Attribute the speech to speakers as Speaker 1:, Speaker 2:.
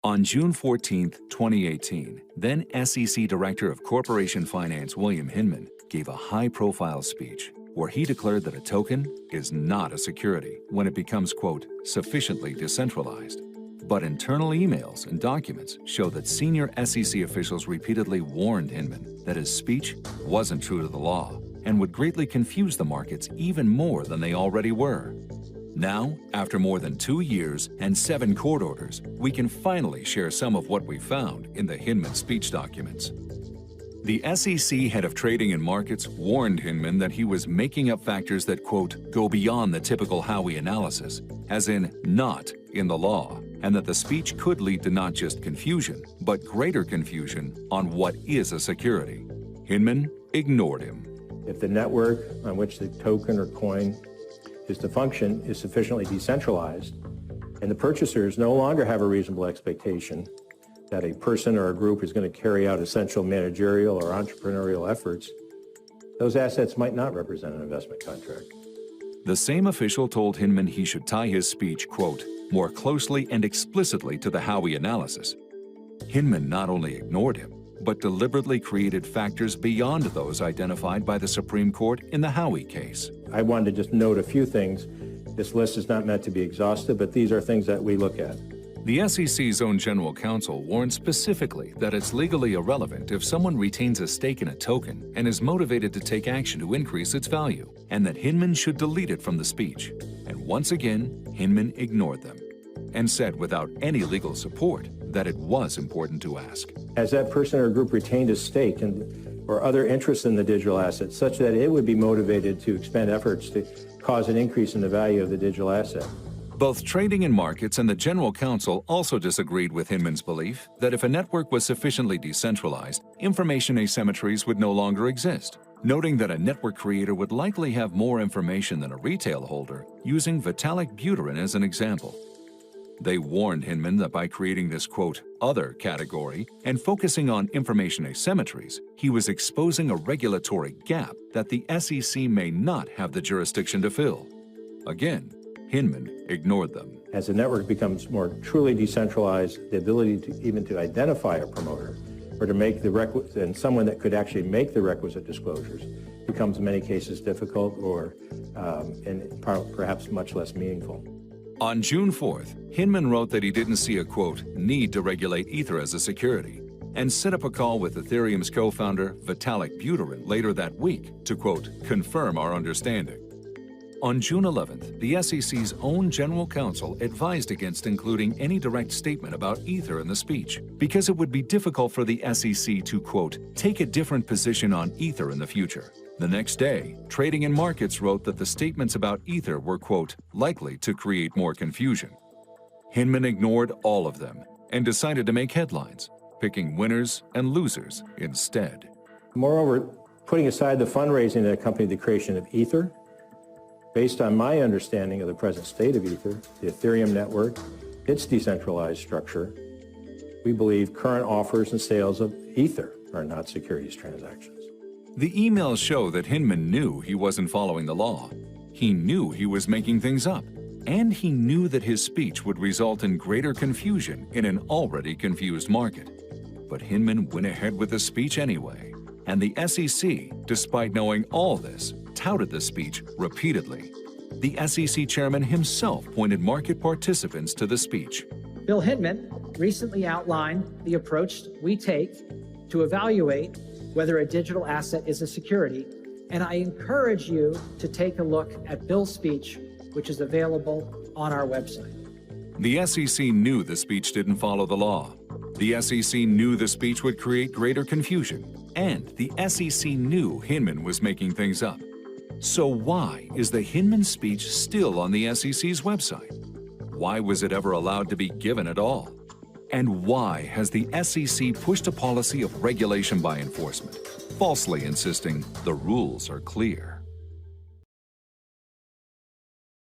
Speaker 1: On June 14, 2018, then SEC Director of Corporation Finance William Hinman gave a high-profile speech where he declared that a token is not a security when it becomes, quote, sufficiently decentralized. But internal emails and documents show that senior SEC officials repeatedly warned Hinman that his speech wasn't true to the law and would greatly confuse the markets even more than they already were. Now, after more than 2 years and 7 court orders, we can finally share some of what we found in the Hinman speech documents. The SEC head of trading and markets warned Hinman that he was making up factors that, quote, go beyond the typical Howey analysis, as in not in the law, and that the speech could lead to not just confusion, but greater confusion on what is a security. Hinman ignored him.
Speaker 2: If the network on which the token or coin is to function is sufficiently decentralized, and the purchasers no longer have a reasonable expectation that a person or a group is going to carry out essential managerial or entrepreneurial efforts, those assets might not represent an investment contract.
Speaker 1: The same official told Hinman he should tie his speech, quote, more closely and explicitly to the Howey analysis. Hinman not only ignored him, but deliberately created factors beyond those identified by the Supreme Court in the Howey case.
Speaker 2: I wanted to just note a few things. This list is not meant to be exhaustive, but these are things that we look at.
Speaker 1: The SEC's own general counsel warned specifically that it's legally irrelevant if someone retains a stake in a token and is motivated to take action to increase its value, and that Hinman should delete it from the speech. And once again, Hinman ignored them and said without any legal support that it was important to ask.
Speaker 2: Has that person or group retained a stake or other interest in the digital asset such that it would be motivated to expend efforts to cause an increase in the value of the digital asset?
Speaker 1: Both Trading and Markets and the General Counsel also disagreed with Hinman's belief that if a network was sufficiently decentralized, information asymmetries would no longer exist, noting that a network creator would likely have more information than a retail holder, using Vitalik Buterin as an example. They warned Hinman that by creating this, quote, other category and focusing on information asymmetries, he was exposing a regulatory gap that the SEC may not have the jurisdiction to fill. Again, Hinman ignored them.
Speaker 2: As the network becomes more truly decentralized, the ability to even to identify a promoter or to make the requisite, and someone that could actually make the requisite disclosures becomes in many cases difficult or and perhaps much less meaningful.
Speaker 1: On June 4th, Hinman wrote that he didn't see a, quote, need to regulate Ether as a security, and set up a call with Ethereum's co-founder Vitalik Buterin later that week to, quote, confirm our understanding. On June 11th, the SEC's own general counsel advised against including any direct statement about Ether in the speech because it would be difficult for the SEC to, quote, take a different position on Ether in the future. The next day, Trading and Markets wrote that the statements about Ether were, quote, likely to create more confusion. Hinman ignored all of them and decided to make headlines, picking winners and losers instead.
Speaker 2: Moreover, putting aside the fundraising that accompanied the creation of Ether, based on my understanding of the present state of Ether, the Ethereum network, its decentralized structure, we believe current offers and sales of Ether are not securities transactions.
Speaker 1: The emails show that Hinman knew he wasn't following the law. He knew he was making things up, and he knew that his speech would result in greater confusion in an already confused market. But Hinman went ahead with the speech anyway, and the SEC, despite knowing all this, touted the speech repeatedly. The SEC chairman himself pointed market participants to the speech.
Speaker 3: Bill Hinman recently outlined the approach we take to evaluate whether a digital asset is a security, and I encourage you to take a look at Bill's speech, which is available on our website.
Speaker 1: The SEC knew the speech didn't follow the law. The SEC knew the speech would create greater confusion, and the SEC knew Hinman was making things up. So why is the Hinman speech still on the SEC's website? Why was it ever allowed to be given at all? And why has the SEC pushed a policy of regulation by enforcement, falsely insisting the rules are clear?